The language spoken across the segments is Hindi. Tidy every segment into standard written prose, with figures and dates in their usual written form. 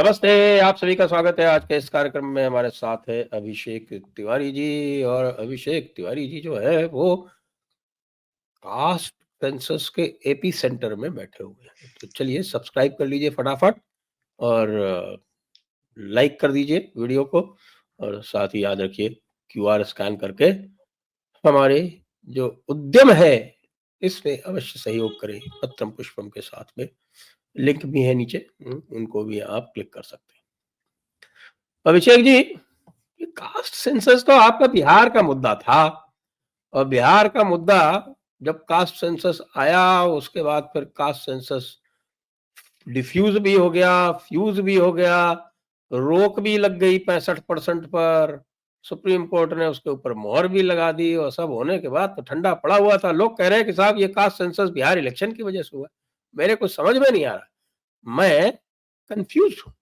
नमस्ते, आप सभी का स्वागत है आज के इस कार्यक्रम में। हमारे साथ है अभिषेक तिवारी जी और अभिषेक तिवारी जी जो है वो कास्ट सेंसस के एपी सेंटर में बैठे हुए हैं। तो चलिए सब्सक्राइब कर लीजिए फटाफट और लाइक कर दीजिए वीडियो को और साथ ही याद रखिए क्यूआर स्कैन करके हमारे जो उद्यम है इसमें अवश्य सहयोग करें। पत्रम पुष्पम के साथ में लिंक भी है नीचे, उनको भी आप क्लिक कर सकते हैं। अभिषेक जी, ये कास्ट सेंसस तो आपका बिहार का मुद्दा था और बिहार का मुद्दा जब कास्ट सेंसस आया उसके बाद फिर कास्ट सेंसस डिफ्यूज भी हो गया, फ्यूज भी हो गया, रोक भी लग गई 65% पर। सुप्रीम कोर्ट ने उसके ऊपर मोहर भी लगा दी और सब होने के बाद तो ठंडा पड़ा हुआ था। लोग कह रहे हैं कि साहब ये कास्ट सेंसस बिहार इलेक्शन की वजह से हुआ। मेरे कुछ समझ में नहीं आ रहा, मैं कंफ्यूज हूँ।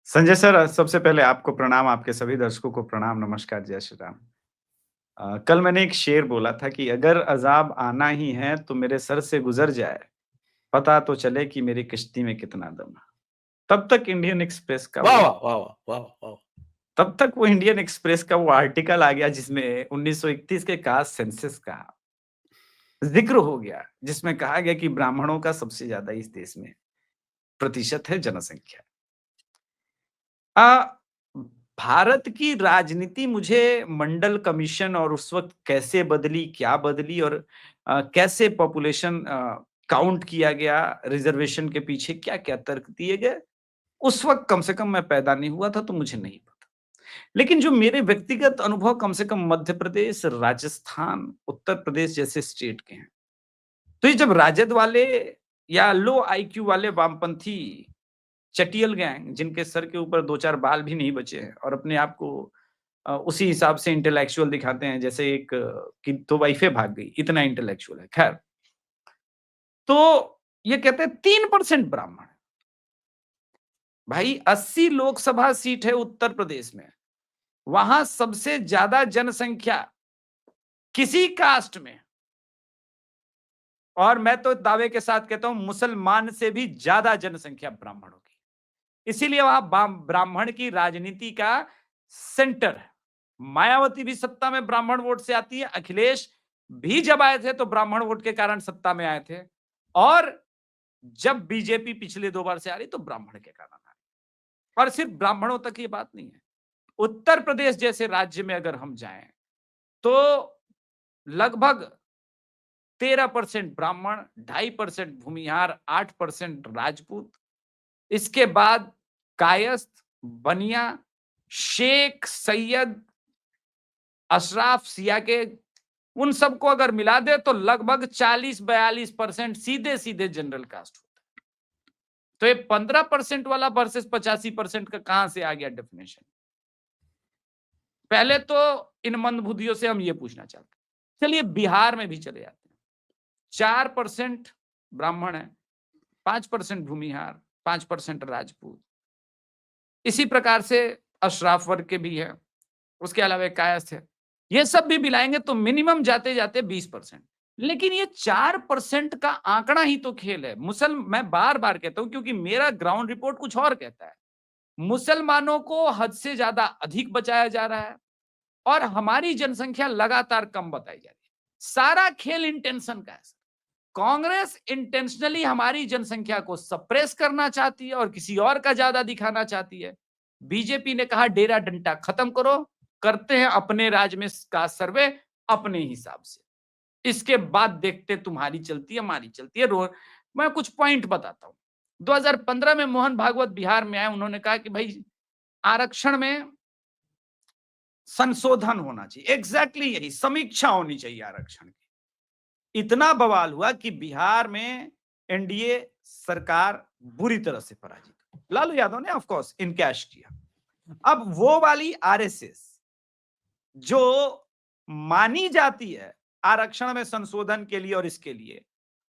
संजय सर, सबसे पहले आपको प्रणाम, आपके सभी दर्शकों को प्रणाम, नमस्कार, जय श्री राम। कल मैंने एक शेर बोला था कि अगर अज़ाब आना ही है तो मेरे सर से गुजर जाए, पता तो चले कि मेरी किश्ती में कितना दम है। तब तक इंडियन एक्सप्रेस का वाह वो वाह वाह वाह वाह वाह। तब तक वो इंडियन एक्सप्रेस का वो आर्टिकल आ गया जिसमें 1931 के कास्ट सेंसस का जिक्र हो गया, जिसमें कहा गया कि ब्राह्मणों का सबसे ज्यादा इस देश में प्रतिशत है जनसंख्या। अ, भारत की राजनीति मुझे मंडल कमीशन और उस वक्त कैसे बदली, क्या बदली और कैसे पॉपुलेशन काउंट किया गया, रिजर्वेशन के पीछे क्या-क्या तर्क दिए गए, उस वक्त कम से कम मैं पैदा नहीं हुआ था तो मुझे नहीं पता। लेकिन जो मेरे व्यक्तिगत अनुभव कम से कम मध्य प्रदेश, राजस्थान, उत्तर प्रदेश जैसे स्टेट के हैं। तो ये जब राजद वाले या लो आईक्यू वाले वामपंथी चटियल गैंग जिनके सर के ऊपर 2-4 बाल भी नहीं बचे हैं और अपने आप को उसी हिसाब से इंटेलेक्चुअल दिखाते हैं जैसे एक कि तो वाइफे भाग गई, इतना इंटेलेक्चुअल है। खैर, तो ये कहते हैं 3% ब्राह्मण। भाई 80 लोकसभा सीट है उत्तर प्रदेश में, वहां सबसे ज्यादा जनसंख्या किसी कास्ट में, और मैं तो दावे के साथ कहता हूं मुसलमान से भी ज्यादा जनसंख्या ब्राह्मणों की। इसीलिए वहां ब्राह्मण की राजनीति का सेंटर है। मायावती भी सत्ता में ब्राह्मण वोट से आती है, अखिलेश भी जब आए थे तो ब्राह्मण वोट के कारण सत्ता में आए थे, और जब बीजेपी पिछले 2 बार से आ रही तो ब्राह्मण के कारण आ रही। और सिर्फ ब्राह्मणों तक ये बात नहीं है, उत्तर प्रदेश जैसे राज्य में अगर हम जाएं तो लगभग 13% ब्राह्मण, 2.5% भूमिहार, 8% राजपूत, इसके बाद कायस्थ, बनिया, शेख, सैयद, अशराफ, सिया के, उन सबको अगर मिला दे तो लगभग 40-42% सीधे सीधे जनरल कास्ट होता है। तो ये 15% वाला वर्सेस 85% का कहां से आ गया डेफिनेशन? पहले तो इन मंदबुद्धियों से हम ये पूछना चाहते हैं। चलिए बिहार में भी चले जाते हैं। 4% ब्राह्मण है, 5% भूमिहार, 5% राजपूत, इसी प्रकार से अशराफ वर्ग के भी है, उसके अलावा कायस्थ है। ये सब भी मिलाएंगे तो मिनिमम जाते जाते 20%। लेकिन ये 4% का आंकड़ा ही तो खेल है। मैं बार बार कहता हूं क्योंकि मेरा ग्राउंड रिपोर्ट कुछ और कहता है। मुसलमानों को हद से ज्यादा अधिक बचाया जा रहा है और हमारी जनसंख्या लगातार कम बताई जा रही है। सारा खेल इंटेंशन का है। कांग्रेस इंटेंशनली हमारी जनसंख्या को सप्रेस करना चाहती है और किसी और का ज्यादा दिखाना चाहती है। बीजेपी ने कहा डेरा डंडा खत्म करो, करते हैं अपने राज्य में का सर्वे अपने हिसाब से, इसके बाद देखते तुम्हारी चलती है हमारी चलती है। मैं कुछ पॉइंट बताता हूं। 2015 में मोहन भागवत बिहार में आए, उन्होंने कहा कि भाई आरक्षण में संशोधन होना चाहिए। एग्जैक्टली यही समीक्षा होनी चाहिए आरक्षण की। इतना बवाल हुआ कि बिहार में एनडीए सरकार बुरी तरह से पराजित, लालू यादव ने ऑफ कोर्स इनकैश किया। अब वो वाली आरएसएस जो मानी जाती है आरक्षण में संशोधन के लिए और इसके लिए,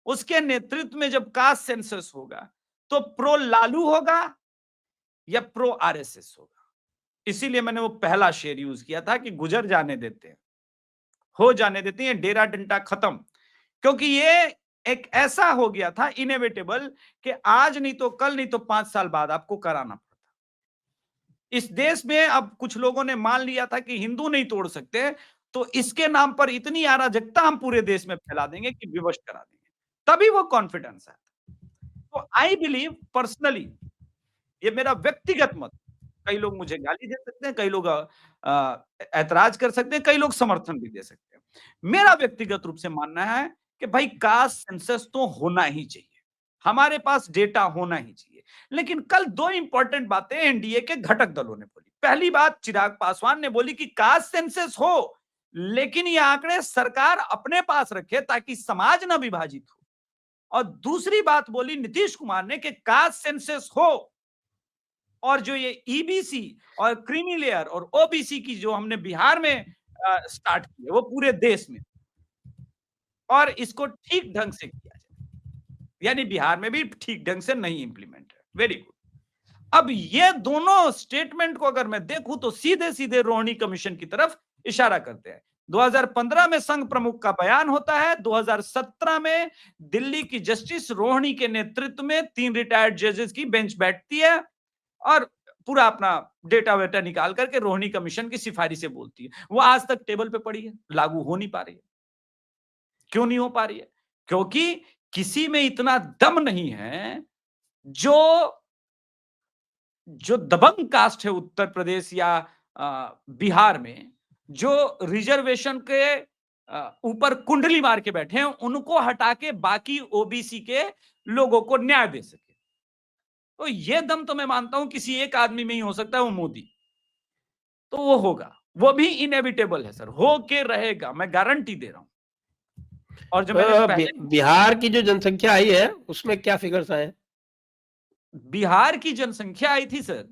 उसके नेतृत्व में जब कास्ट सेंसस होगा तो प्रो लालू होगा या प्रो आरएसएस होगा। इसीलिए मैंने वो पहला शेर यूज किया था कि गुजर जाने देते हैं, हो जाने देते हैं, डेरा डंडा खत्म। क्योंकि ये एक ऐसा हो गया था इनएविटेबल कि आज नहीं तो कल नहीं तो 5 साल बाद आपको कराना पड़ता। इस देश में अब कुछ लोगों ने मान लिया था कि हिंदू नहीं तोड़ सकते, तो इसके नाम पर इतनी अराजकता हम पूरे देश में फैला देंगे कि विवश करा देंगे, तभी वो कॉन्फिडेंस है। तो आई बिलीव पर्सनली, ये मेरा व्यक्तिगत मत, कई लोग मुझे गाली दे सकते हैं, कई लोग ऐतराज कर सकते हैं, कई लोग समर्थन भी दे सकते हैं। मेरा व्यक्तिगत रूप से मानना है कि भाई कास्ट सेंसस तो होना ही चाहिए, हमारे पास डेटा होना ही चाहिए। लेकिन कल 2 इंपॉर्टेंट बातें एनडीए के घटक दलों ने बोली। पहली बात चिराग पासवान ने बोली कि कास्ट सेंसस हो, लेकिन ये आंकड़े सरकार अपने पास रखे ताकि समाज ना विभाजित हो। और दूसरी बात बोली नीतीश कुमार ने कि कास्ट सेंसस हो, और जो ये ईबीसी और क्रीमी लेयर और ओबीसी की जो हमने बिहार में स्टार्ट की है वो पूरे देश में, और इसको ठीक ढंग से किया जाए, यानी बिहार में भी ठीक ढंग से नहीं इंप्लीमेंट है। Very good. अब ये दोनों स्टेटमेंट को अगर मैं देखूं तो सीधे सीधे रोहिणी कमीशन की तरफ इशारा करते हैं। 2015 में संघ प्रमुख का बयान होता है, 2017 में दिल्ली की जस्टिस रोहिणी के नेतृत्व में 3 रिटायर्ड जजेस की बेंच बैठती है और पूरा अपना डेटा वेटा निकाल करके रोहिणी कमीशन की सिफारिशें बोलती है। वो आज तक टेबल पे पड़ी है, लागू हो नहीं पा रही है। क्यों नहीं हो पा रही है? क्योंकि किसी में इतना दम नहीं है, जो दबंग कास्ट है उत्तर प्रदेश या बिहार में, जो रिजर्वेशन के ऊपर कुंडली मार के बैठे हैं, उनको हटा के बाकी ओबीसी के लोगों को न्याय दे सके। तो ये दम तो मैं मानता हूं किसी एक आदमी में ही हो सकता है, वो मोदी। तो वो होगा, वो भी इनएविटेबल है सर, हो के रहेगा, मैं गारंटी दे रहा हूं। और जो मैंने पहले बिहार की जो जनसंख्या आई है उसमें क्या फिगर्स आए? बिहार की जनसंख्या आई थी सर,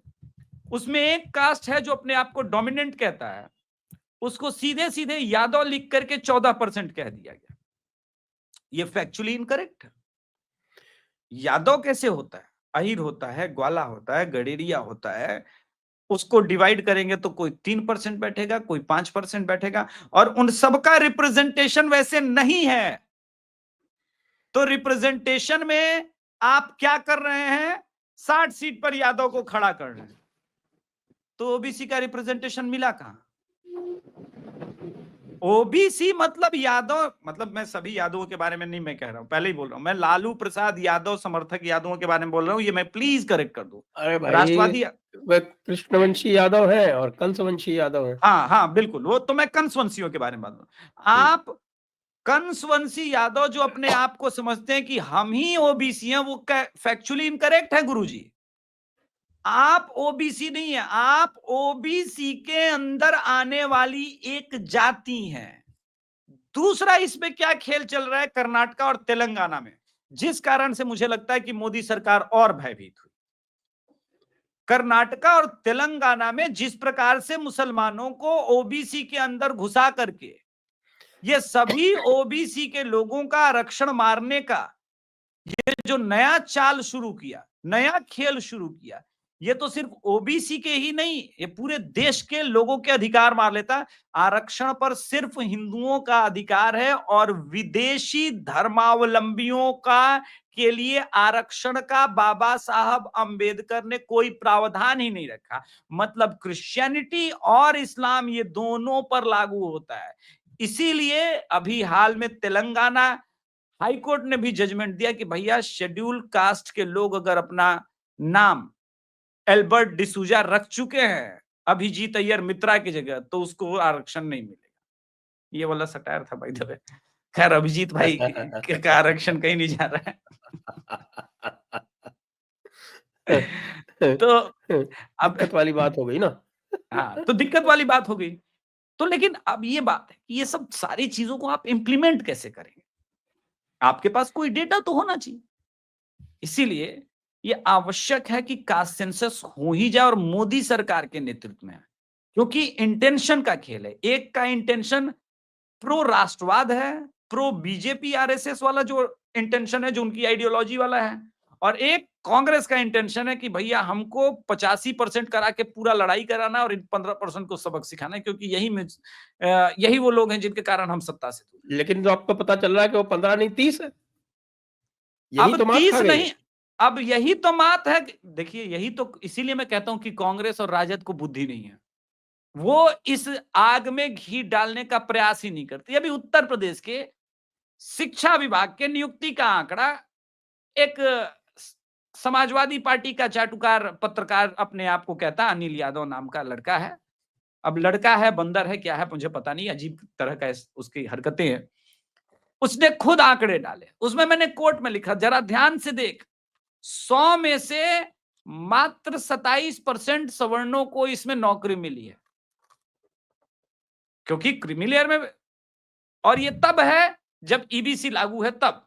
उसमें एक कास्ट है जो अपने आप को डोमिनेंट कहता है, उसको सीधे सीधे यादव लिख करके 14% कह दिया गया। ये फैक्चुअली इनकरेक्ट है। यादव कैसे होता है? अहिर होता है, ग्वाला होता है, गडेरिया होता है, उसको डिवाइड करेंगे तो कोई 3% बैठेगा, कोई 5% बैठेगा, और उन सबका रिप्रेजेंटेशन वैसे नहीं है। तो रिप्रेजेंटेशन में आप क्या कर रहे हैं? 60 सीट पर यादव को खड़ा कर रहे हैं, तो ओबीसी का रिप्रेजेंटेशन मिला कहां? ओबीसी मतलब यादव, मतलब मैं सभी यादवों के बारे में नहीं मैं कह रहा हूं, पहले ही बोल रहा हूं, मैं लालू प्रसाद यादव समर्थक यादवों के बारे में बोल रहा हूं, ये मैं प्लीज करेक्ट कर दूं। अरे भाई, राष्ट्रवादी, वह कृष्णवंशी यादव है और कंसवंशी यादव है। हाँ हाँ बिल्कुल, वो तो मैं कंसवंशियों के बारे में बात कर रहा हूं। आप कंसवंशी यादव जो अपने आप को समझते हैं कि हम ही ओबीसी हैं, वो फैक्चुअली इनकरेक्ट है गुरुजी। आप ओबीसी नहीं है, आप ओबीसी के अंदर आने वाली एक जाति हैं। दूसरा, इसमें क्या खेल चल रहा है कर्नाटका और तेलंगाना में, जिस कारण से मुझे लगता है कि मोदी सरकार और भयभीत हुई। कर्नाटका और तेलंगाना में जिस प्रकार से मुसलमानों को ओबीसी के अंदर घुसा करके ये सभी ओबीसी के लोगों का आरक्षण मारने का ये जो नया चाल शुरू किया, नया खेल शुरू किया, ये तो सिर्फ ओबीसी के ही नहीं, ये पूरे देश के लोगों के अधिकार मार लेता। आरक्षण पर सिर्फ हिंदुओं का अधिकार है और विदेशी धर्मावलंबियों का के लिए आरक्षण का बाबा साहब अंबेडकर ने कोई प्रावधान ही नहीं रखा। मतलब क्रिश्चियनिटी और इस्लाम ये दोनों पर लागू होता है। इसीलिए अभी हाल में तेलंगाना हाई कोर्ट ने भी जजमेंट दिया कि भैया शेड्यूल कास्ट के लोग अगर अपना नाम एल्बर्ट डिसूजा रख चुके हैं अभिजीत अय्यर मित्रा की जगह, तो उसको आरक्षण नहीं मिलेगा। ये वाला सटायर था भाई दबे। खैर अभिजीत भाई का आरक्षण कहीं नहीं जा रहा है। तो अब दिक्कत वाली बात हो गई ना। हाँ, तो दिक्कत वाली बात हो गई। तो लेकिन अब ये बात है कि ये सब सारी चीजों को आप इंप्लीमेंट कैसे करेंगे? आपके पास कोई डेटा तो होना चाहिए। इसीलिए ये आवश्यक है कि कास्ट सेंसस हो ही जाए और मोदी सरकार के नेतृत्व में है, क्योंकि इंटेंशन का खेल है। एक का इंटेंशन प्रो राष्ट्रवाद है, प्रो बीजेपी आरएसएस वाला जो इंटेंशन है, जो उनकी आइडियोलॉजी वाला है, और एक कांग्रेस का इंटेंशन है कि भैया हमको 85% करा के पूरा लड़ाई कराना और इन 15% को सबक सिखाना है, क्योंकि यही वो लोग हैं जिनके कारण हम सत्ता से दूर। लेकिन जो आपको पता चल रहा है कि वो 15 नहीं 30 है। यही अब तो मात 30 खा गई नहीं, है। अब यही तो बात है। देखिए यही तो, इसीलिए मैं कहता हूं कि कांग्रेस और राजद को बुद्धि नहीं है। वो इस आग में घी डालने का प्रयास ही नहीं करती। अभी उत्तर प्रदेश के शिक्षा विभाग के नियुक्ति का आंकड़ा, एक समाजवादी पार्टी का चाटुकार पत्रकार अपने आप को कहता, अनिल यादव नाम का लड़का है। अब लड़का है, बंदर है, क्या है मुझे पता नहीं, अजीब तरह का उसकी हरकतें हैं। उसने खुद आंकड़े डाले, उसमें मैंने कोर्ट में लिखा, जरा ध्यान से देख, 100 में से मात्र 27% सवर्णों को इसमें नौकरी मिली है, क्योंकि क्रीमी में, और ये तब है जब ईबीसी लागू है तब,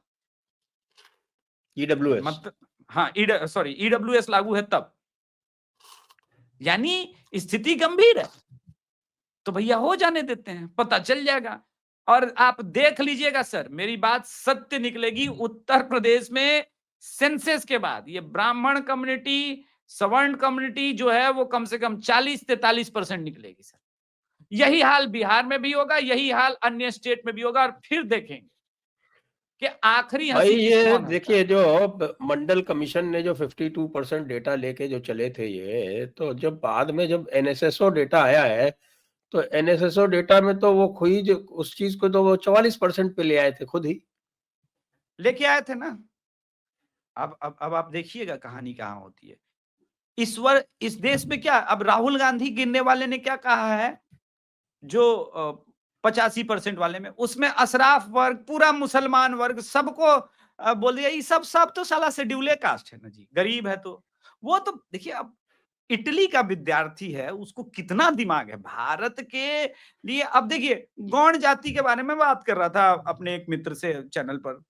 ईडब्ल्यूएस। मतलब हाँ, ईडब्ल्यूएस लागू है तब, यानी स्थिति गंभीर है। तो भैया हो जाने देते हैं, पता चल जाएगा। और आप देख लीजिएगा सर, मेरी बात सत्य निकलेगी, उत्तर प्रदेश में सेंसस के बाद ये ब्राह्मण कम्युनिटी, सवर्ण कम्युनिटी जो है वो कम से कम 40-43% निकलेगी सर। यही हाल बिहार में भी होगा, यही हाल अन्य स्टेट में भी होगा, और फिर देखेंगे कि आखिरी भाई हंसी किस ये कौन होता देखिए, है। जो मंडल कमीशन ने जो 52% डेटा लेके जो चले थे, ये तो जब बाद में जब एनएसएसओ डेटा आया है, तो एनएसएसओ डेटा में तो वो खुद ही उस चीज को तो वो 44% पे ले आए थे खुद ही। लेके आए थे ना। अब आप देखिएगा कहानी कहां होती है। इस देश में क्या, अब राहुल गांधी गिनने वाले ने क्या कहा है, जो 85% वाले में, उसमें अशराफ वर्ग, पूरा मुसलमान वर्ग, सबको बोल दिया ये सब तो साला शेड्यूले कास्ट है ना जी, गरीब है। तो वो तो देखिए, अब इटली का विद्यार्थी है, उसको कितना दिमाग है भारत के लिए। अब देखिए, गौण जाति के बारे में बात कर रहा था अपने एक मित्र से चैनल पर।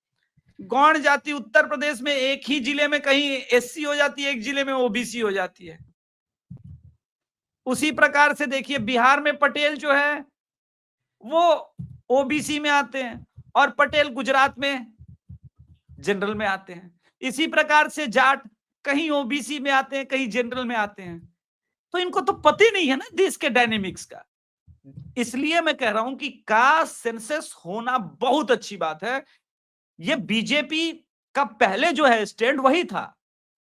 गौण जाति उत्तर प्रदेश में एक ही जिले में कहीं एससी हो जाती है, एक जिले में ओबीसी हो जाती है। उसी प्रकार से देखिए, बिहार में पटेल जो है वो ओबीसी में आते हैं, और पटेल गुजरात में जनरल में आते हैं। इसी प्रकार से जाट कहीं ओबीसी में आते हैं, कहीं जनरल में आते हैं। तो इनको तो पता ही नहीं है ना देश के डायनेमिक्स का। इसलिए मैं कह रहा हूं कि कास्ट सेंसस होना बहुत अच्छी बात है। ये बीजेपी का पहले जो है स्टैंड वही था।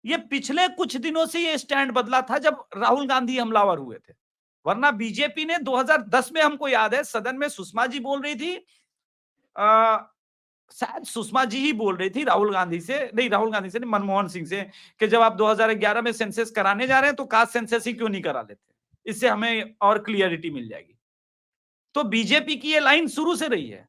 ये पिछले कुछ दिनों से ये स्टैंड बदला था जब राहुल गांधी हमलावर हुए थे। वरना बीजेपी ने 2010 में, हमको याद है, सदन में सुषमा जी बोल रही थी, शायद सुषमा जी ही बोल रही थी राहुल गांधी से नहीं, मनमोहन सिंह से, कि जब आप 2011 में सेंसस कराने जा रहे हैं तो कास्ट सेंसस ही क्यों नहीं करा लेते, इससे हमें और क्लियरिटी मिल जाएगी। तो बीजेपी की ये लाइन शुरू से रही है।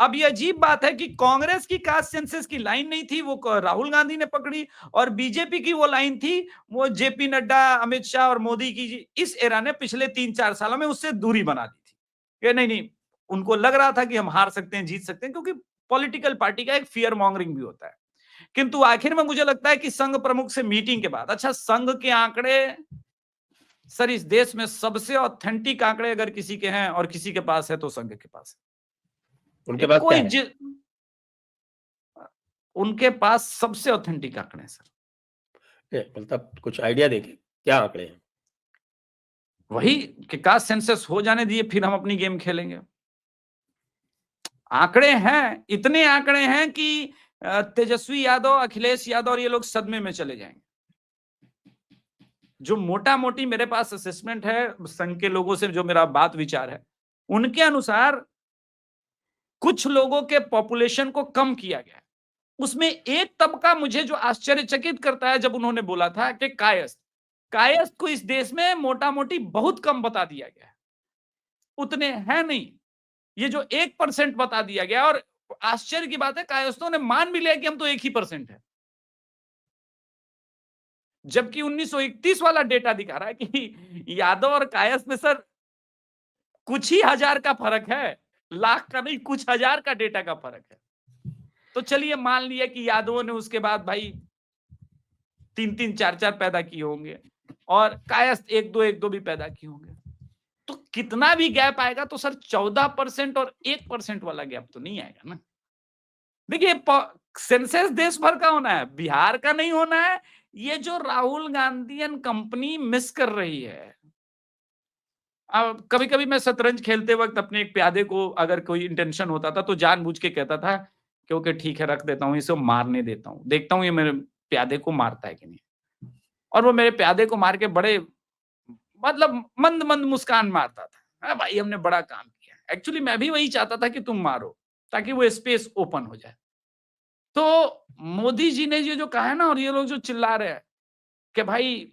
अब ये अजीब बात है कि कांग्रेस की कास्ट सेंसस की लाइन नहीं थी, वो राहुल गांधी ने पकड़ी, और बीजेपी की वो लाइन थी, वो जेपी नड्डा, अमित शाह और मोदी की इस एरा ने पिछले 3-4 सालों में उससे दूरी बना दी थी कि नहीं नहीं, उनको लग रहा था कि हम हार सकते हैं, जीत सकते हैं, क्योंकि पॉलिटिकल पार्टी का एक फियर मॉन्गरिंग भी होता है। किंतु आखिर में मुझे लगता है कि संघ प्रमुख से मीटिंग के बाद, अच्छा संघ के आंकड़े सर, इस देश में सबसे ऑथेंटिक आंकड़े अगर किसी के हैं और किसी के पास है तो संघ के पास है। उनके पास क्या है? उनके पास सबसे ऑथेंटिक आंकड़े हैं सर। मतलब कुछ आइडिया देंगे क्या आंकड़े हैं? वही कि कास्ट सेंसस हो जाने दिए, फिर हम अपनी गेम खेलेंगे। आंकड़े हैं, इतने आंकड़े हैं कि तेजस्वी यादव, अखिलेश यादव और ये लोग सदमे में चले जाएंगे। जो मोटा मोटी मेरे पास असेसमेंट है संघ के लोगों से, जो मेरा बात विचार है, उनके अनुसार कुछ लोगों के पॉपुलेशन को कम किया गया है। उसमें एक तबका मुझे जो आश्चर्यचकित करता है, जब उन्होंने बोला था कि कायस्थ को इस देश में मोटा मोटी बहुत कम बता दिया गया है, उतने हैं नहीं। ये जो 1% बता दिया गया, और आश्चर्य की बात है कायस्थों ने मान भी लिया कि हम तो 1% है, जबकि 1931 वाला डेटा दिखा रहा है कि यादव और कायस्थ में सर कुछ ही हजार का फर्क है, लाख का नहीं, कुछ हजार का डेटा का फर्क है। तो चलिए मान लिया कि यादवों ने उसके बाद भाई 3-3, 4-4 पैदा किए होंगे, और कायस्थ 1-2 भी पैदा किए होंगे। तो कितना भी गैप आएगा तो सर 14% और 1% वाला गैप तो नहीं आएगा ना। देखिए, सेंसस देश भर का होना है, बिहार का नहीं होना है। ये जो राहुल गांधीयन कंपनी मिस कर रही है। अब कभी कभी मैं शतरंज खेलते वक्त अपने एक प्यादे को अगर कोई इंटेंशन होता था तो जानबूझ के कहता था क्योंकि ठीक है रख देता हूँ, इसे मारने देता हूँ, देखता हूँ ये मेरे प्यादे को मारता है कि नहीं। और वो मेरे प्यादे को मार के बड़े मतलब मंद मंद मुस्कान मारता था, हाँ भाई हमने बड़ा काम किया। एक्चुअली मैं भी वही चाहता था कि तुम मारो, ताकि वो स्पेस ओपन हो जाए। तो मोदी जी ने ये जो कहा है ना, और ये लोग जो चिल्ला रहे हैं कि भाई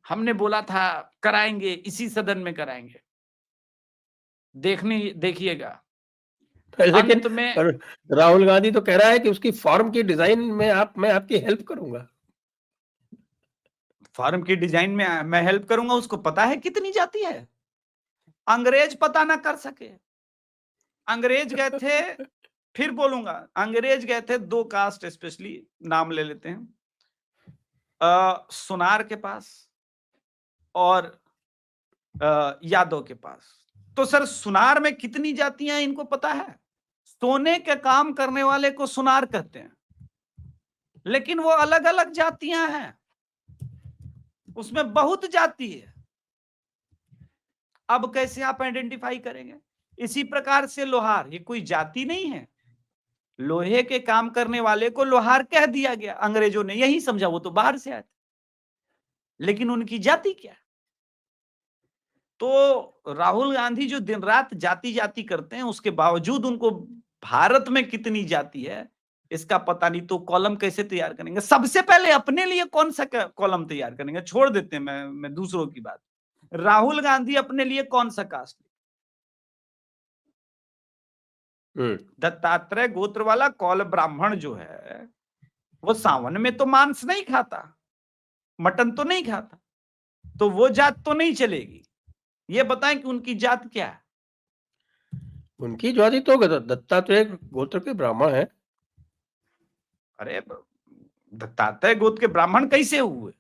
हमने बोला था कराएंगे, इसी सदन में कराएंगे, देखिएगा लेकिन अंत में। पर राहुल गांधी तो कह रहा है कि उसकी फॉर्म की डिजाइन में मैं आपकी हेल्प करूंगा। फॉर्म की डिजाइन में मैं हेल्प करूंगा, उसको पता है कितनी जाती है, अंग्रेज पता ना कर सके। अंग्रेज गए थे, फिर बोलूंगा, अंग्रेज गए थे दो कास्ट, स्पेशली नाम ले लेते हैं, सुनार के पास और यादव के पास। तो सर सुनार में कितनी जातियां हैं इनको पता है? सोने के काम करने वाले को सुनार कहते हैं, लेकिन वो अलग अलग जातियां हैं, उसमें बहुत जाति है। अब कैसे आप आइडेंटिफाई करेंगे? इसी प्रकार से लोहार, ये कोई जाति नहीं है, लोहे के काम करने वाले को लोहार कह दिया गया, अंग्रेजों ने यही समझा, वो तो बाहर से आए थे, लेकिन उनकी जाति क्या है? तो राहुल गांधी जो दिन रात जाति जाति करते हैं, उसके बावजूद उनको भारत में कितनी जाति है इसका पता नहीं। तो कॉलम कैसे तैयार करेंगे? सबसे पहले अपने लिए कौन सा कॉलम तैयार करेंगे? छोड़ देते हैं मैं दूसरों की बात। राहुल गांधी अपने लिए कौन सा कास्ट? दत्तात्रेय गोत्र वाला कौल ब्राह्मण जो है, वो सावन में तो मांस नहीं खाता, मटन तो नहीं खाता, तो वो जात तो नहीं चलेगी। ये बताएं कि उनकी जात क्या है? उनकी जाति तो दत्तात्रेय गोत्र के ब्राह्मण है। अरे दत्तात्रेय गोत्र के ब्राह्मण कैसे हुए?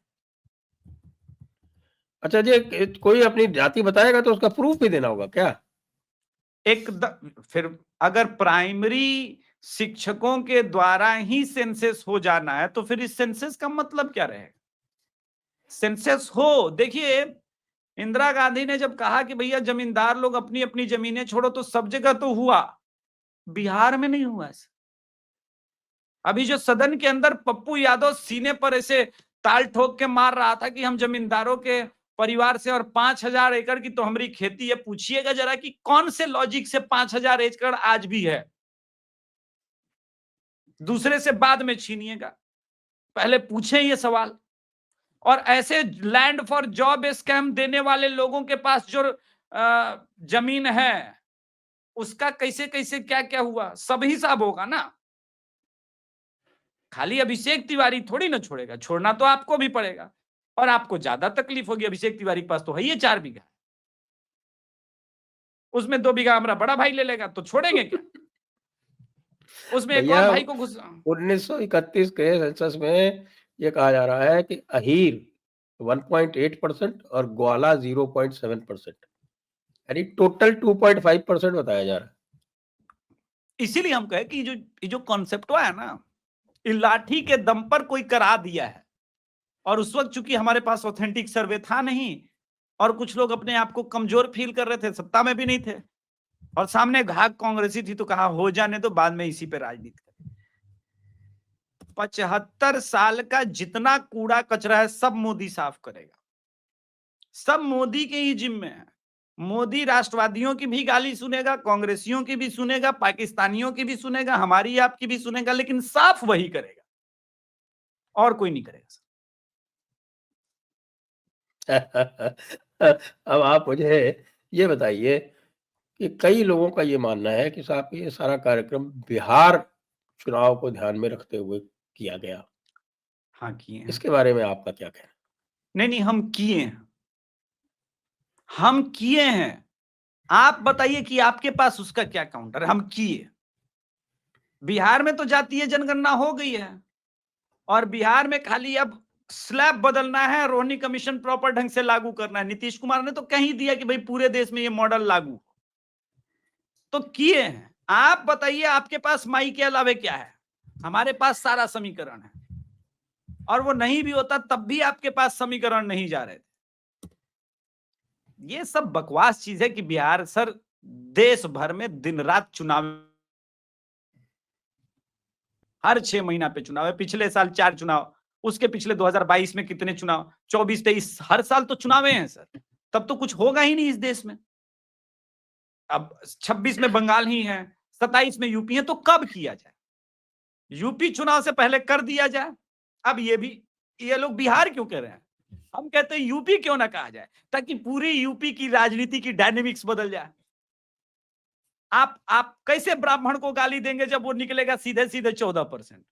अच्छा जी, कोई अपनी जाति बताएगा तो उसका प्रूफ भी देना होगा क्या? फिर अगर प्राइमरी शिक्षकों के द्वारा ही सेंसस हो जाना है, तो फिर इस सेंसस का मतलब क्या रहेगा? सेंसस हो, देखिए इंदिरा गांधी ने जब कहा कि भैया जमींदार लोग अपनी अपनी जमीनें छोड़ो, तो सब जगह तो हुआ, बिहार में नहीं हुआ ऐसा। अभी जो सदन के अंदर पप्पू यादव सीने पर ऐसे ताल ठोक के मार रहा था कि हम जमींदारों के परिवार से और 5,000 एकड़ की तो हमारी खेती है, पूछिएगा जरा कि कौन से लॉजिक से 5,000 एकड़ आज भी है? दूसरे से बाद में छीनिएगा, पहले पूछे ये सवाल। और ऐसे लैंड फॉर जॉब स्कैम देने वाले लोगों के पास जो जमीन है, उसका कैसे कैसे क्या क्या हुआ, सब हिसाब होगा ना। खाली अभिषेक तिवारी थोड़ी ना छोड़ेगा, छोड़ना तो आपको भी पड़ेगा, और आपको ज्यादा तकलीफ होगी। अभिषेक तिवारी के पास तो है ये 4 बीघा, उसमें 2 बीघा हमारा बड़ा भाई ले लेगा, तो छोड़ेंगे क्या? उसमें एक और भैया भाई को घुस 1931 के सेंसस में ये कहा जा रहा है कि अहीर 1.8% और ग्वाला 0.7%, यानी टोटल 2.5% बताया जा रहा है। इसीलिए हम कहे कि ये जो कॉन्सेप्ट है ना, लाठी के दम पर कोई करा दिया है। और उस वक्त चूंकि हमारे पास ऑथेंटिक सर्वे था नहीं, और कुछ लोग अपने आप को कमजोर फील कर रहे थे, सत्ता में भी नहीं थे, और सामने घाक कांग्रेसी थी, तो कहा हो जाने तो बाद में इसी पे राजनीति करें। 75 साल का जितना कूड़ा कचरा है सब मोदी साफ करेगा, सब मोदी के ही जिम्मे है। मोदी राष्ट्रवादियों की भी गाली सुनेगा, कांग्रेसियों की भी सुनेगा, पाकिस्तानियों की भी सुनेगा, हमारी आपकी भी सुनेगा, लेकिन साफ वही करेगा, और कोई नहीं करेगा। अब आप मुझे ये बताइए कि कई लोगों का ये मानना है कि साहब ये सारा कार्यक्रम बिहार चुनाव को ध्यान में रखते हुए किया गया। हाँ किए हैं। इसके बारे में आपका क्या कहना है? नहीं, हम किए हैं, हम किए हैं। आप बताइए कि आपके पास उसका क्या काउंटर है? हम किए। बिहार में तो जातीय जनगणना हो गई है, और बिहार में खाली अब स्लैब बदलना है, रोहिणी कमीशन प्रॉपर ढंग से लागू करना है। नीतीश कुमार ने तो कह ही दिया कि भाई पूरे देश में ये मॉडल लागू, तो किए हैं। आप बताइए आपके पास माई के अलावे क्या है? हमारे पास सारा समीकरण है, और वो नहीं भी होता तब भी आपके पास समीकरण नहीं जा रहे थे। ये सब बकवास चीज है कि बिहार सर देश भर में दिन रात चुनाव हर 6 महीना पे चुनाव है। पिछले साल 4 चुनाव, उसके पिछले 2022 में कितने चुनाव, 24-23, हर साल तो चुनावे हैं सर। तब तो कुछ होगा ही नहीं इस देश में। अब 26 में बंगाल ही है, 27 में यूपी है, तो कब किया जाए? यूपी चुनाव से पहले कर दिया जाए। अब ये लोग बिहार क्यों कह रहे हैं? हम कहते हैं यूपी क्यों ना कहा जाए, ताकि पूरी यूपी की राजनीति की डायनेमिक्स बदल जाए। आप कैसे ब्राह्मण को गाली देंगे जब वो निकलेगा सीधे सीधे 14%?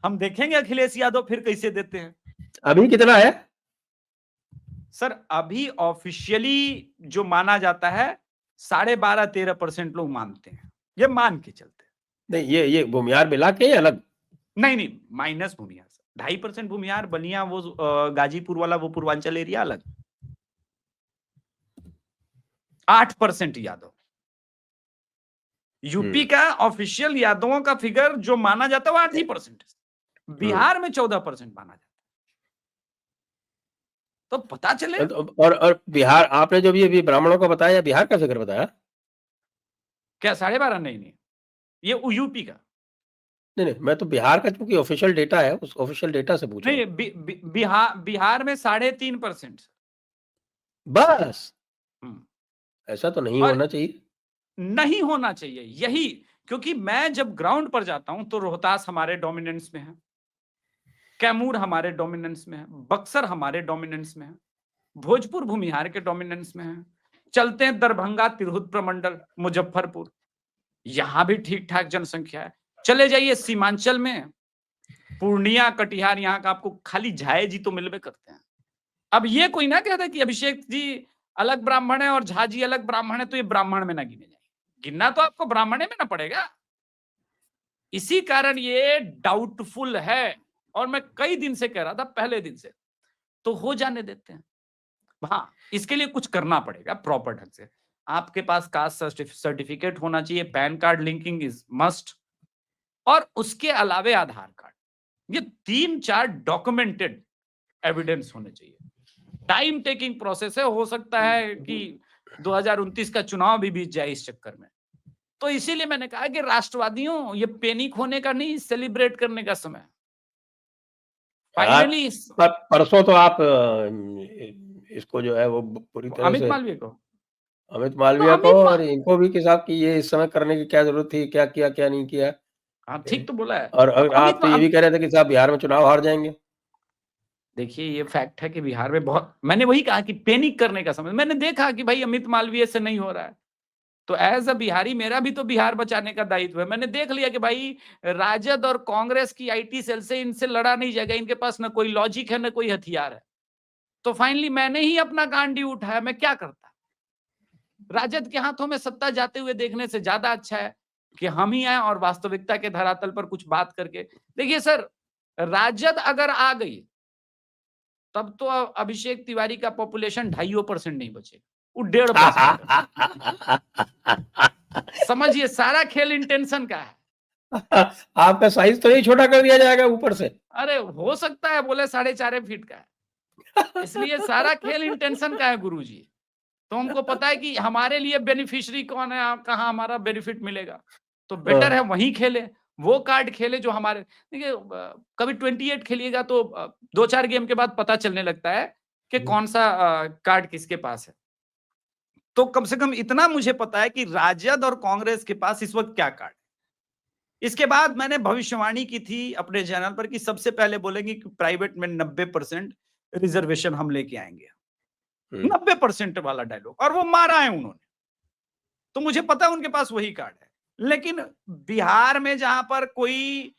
हम देखेंगे अखिलेश यादव फिर कैसे देते हैं। अभी कितना है सर? अभी ऑफिशियली जो माना जाता है 12.5-13% लोग मानते हैं, ये मान के चलते हैं। नहीं, ये भूमिहार मिला के अलग? नहीं, माइनस भूमिहार सर, 2.5% भूमिहार, बलिया वो गाजीपुर वाला वो पूर्वांचल एरिया अलग, 8% यादव। यूपी का ऑफिशियल यादवों का फिगर जो माना जाता है वो 8% है, बिहार में 14% माना जाता है। तो पता चले। और बिहार, आपने जो भी ब्राह्मणों को बताया, बिहार का जिक्र बताया क्या 12.5? नहीं, ये यूपी का। नहीं, मैं तो बिहार का, क्योंकि ऑफिशियल डेटा है, उस ऑफिशियल डेटा से पूछ रहा हूं। नहीं, बिहार में 3.5%। बस ऐसा तो नहीं होना चाहिए। नहीं होना चाहिए, यही, क्योंकि मैं जब ग्राउंड पर जाता हूं तो रोहतास हमारे डोमिनेंस में है, कैमूर हमारे डोमिनेंस में है, बक्सर हमारे डोमिनेंस में है, भोजपुर भूमिहार के डोमिनेंस में है, चलते हैं दरभंगा, तिरहुत प्रमंडल, मुजफ्फरपुर, यहां भी ठीक ठाक जनसंख्या है। चले जाइए सीमांचल में, पूर्णिया, कटिहार, यहाँ का आपको खाली झाए जी तो मिलवे करते हैं। अब ये कोई ना कहता कि अभिषेक जी अलग ब्राह्मण है और झा जी अलग ब्राह्मण है, तो ये ब्राह्मण में ना गिने जाए। गिनना तो आपको ब्राह्मणे में ना पड़ेगा। इसी कारण ये डाउटफुल है, और मैं कई दिन से कह रहा था, पहले दिन से, तो हो जाने देते हैं। हाँ, इसके लिए कुछ करना पड़ेगा प्रॉपर ढंग से। आपके पास कास्ट सर्टिफिकेट होना चाहिए, pan card linking is must, और उसके अलावे आधार कार्ड, ये 3-4 डॉक्यूमेंटेड एविडेंस होने चाहिए। टाइम टेकिंग प्रोसेस है, हो सकता है कि 2029 का चुनाव भी बीत जाए इस चक्कर में। तो इसीलिए मैंने कहा कि राष्ट्रवादियों, ये पैनिक होने का नहीं, सेलिब्रेट करने का समय। फाइनली परसों तो आप इसको जो है वो पूरी तरह अमित से मालवीय को, अमित मालवीय को और इनको भी कि साहब की ये इस समय करने की क्या जरूरत थी, क्या किया क्या नहीं किया। हाँ ठीक तो बोला है। और आप तो ये भी कह रहे थे कि साहब बिहार में चुनाव हार जाएंगे। देखिए ये फैक्ट है कि बिहार में बहुत, मैंने वही कहा कि पैनिक करने का समय, मैंने देखा कि भाई अमित मालवीय से नहीं हो रहा है, तो एज अ बिहारी मेरा भी तो बिहार बचाने का दायित्व है। मैंने देख लिया कि भाई राजद और कांग्रेस की आईटी सेल से इनसे लड़ा नहीं जाएगा, इनके पास ना कोई लॉजिक है ना कोई हथियार है। तो फाइनली मैंने ही अपना गांडी उठाया। मैं क्या करता? राजद के हाथों में सत्ता जाते हुए देखने से ज्यादा अच्छा है कि हम ही आए और वास्तविकता के धरातल पर कुछ बात करके। देखिए सर, राजद अगर आ गई तब तो अभिषेक तिवारी का पॉपुलेशन 2.5% नहीं बचेगा, वो 1.5%। समझिए सारा खेल इंटेंशन का है। आपका साइज तो नहीं छोटा कर दिया जाएगा ऊपर से? अरे हो सकता है, बोले 4.5 फीट का है, इसलिए सारा खेल इंटेंशन का है गुरुजी। तो हमको पता है कि हमारे लिए बेनिफिशियरी कौन है, कहाँ हमारा बेनिफिट मिलेगा, तो बेटर है वही खेले, वो कार्ड खेले जो हमारे। देखिए कभी 28 खेलिएगा तो 2-4 गेम के बाद पता चलने लगता है कि कौन सा कार्ड किसके पास है। तो कम से कम इतना मुझे पता है कि राजद और कांग्रेस के पास इस वक्त क्या कार्ड। इसके बाद मैंने भविष्यवाणी की थी अपने चैनल पर कि सबसे पहले बोलेंगे कि प्राइवेट में 90% रिजर्वेशन हम लेके आएंगे, 90% वाला डायलॉग, और वो मारा है उन्होंने। तो मुझे पता है उनके पास वही कार्ड है। लेकिन बिहार में जहां पर कोई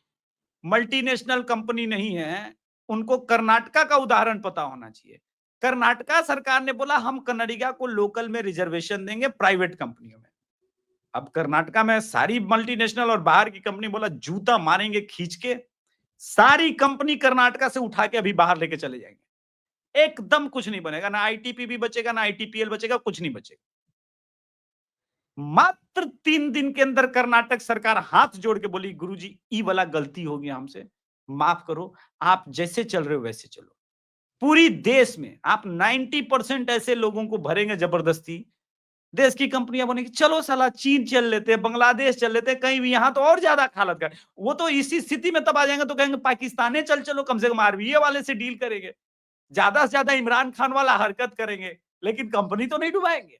मल्टीनेशनल कंपनी नहीं है, उनको कर्नाटका का उदाहरण पता होना चाहिए। कर्नाटका सरकार ने बोला हम कन्नडिगा को लोकल में रिजर्वेशन देंगे प्राइवेट कंपनियों में। अब कर्नाटका में सारी मल्टीनेशनल और बाहर की कंपनी बोला जूता मारेंगे खींच के, सारी कंपनी कर्नाटका से उठा के अभी बाहर लेके चले जाएंगे। एकदम कुछ नहीं बनेगा, ना आईटीपी भी बचेगा, ना आईटीपीएल बचेगा, कुछ नहीं बचेगा। मात्र 3 दिन के अंदर कर्नाटक सरकार हाथ जोड़ के बोली गुरुजी ई वाला गलती हो गया हमसे, माफ करो, आप जैसे चल रहे हो वैसे चलो। पूरी देश में आप 90% ऐसे लोगों को भरेंगे जबरदस्ती देश की कंपनियां बनेगी, चलो साला चीन चल लेते हैं, बांग्लादेश चल लेते हैं, कहीं भी, यहां तो और ज्यादा हालत कर, वो तो इसी स्थिति में तब आ जाएंगे तो कहेंगे पाकिस्तान चल चलो, कम से कम आरबीए वाले से डील करेंगे, ज्यादा से ज्यादा इमरान खान वाला हरकत करेंगे, लेकिन कंपनी तो नहीं डुबाएंगे,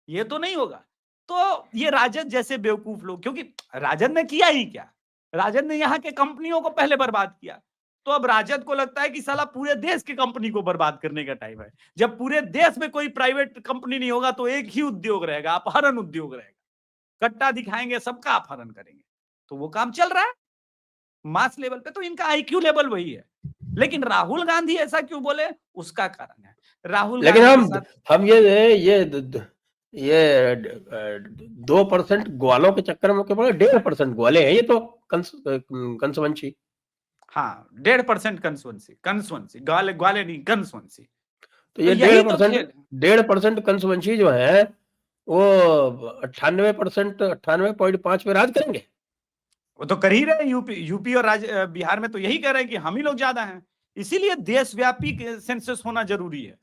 ये तो नहीं होगा। तो ये राजद जैसे बेवकूफ लोग, क्योंकि राजद ने किया ही क्या, राजद ने यहाँ के कंपनियों को पहले बर्बाद किया, तो अब राजद को लगता है कि साला पूरे देश की कंपनी को बर्बाद करने का टाइम है। जब पूरे देश में कोई प्राइवेट कंपनी नहीं होगा तो एक ही उद्योग रहेगा, अपहरण उद्योग रहेगा, कट्टा दिखाएंगे, सबका अपहरण करेंगे, तो वो काम चल रहा है मास लेवल पे, तो इनका आईक्यू लेवल वही है। लेकिन राहुल गांधी ऐसा क्यों बोले, उसका कारण है राहुल लेकिन गांधी के साथ हम ये 2% ग्वालों के चक्कर में क्या बोले, 1.5% ग्वाले हैं ये तो कंसवंशी। हाँ 1.5% कंसवंशी, ग्वाले नहीं कंसवंशी। तो ये 1.5% कंसवंशी जो है वो 98%, 98.5 पे राज करेंगे। वो तो कर ही रहे यूपी और बिहार में तो यही कह रहे हैं कि हम ही लोग ज्यादा हैं, इसीलिए देशव्यापी सेंसस होना जरूरी है,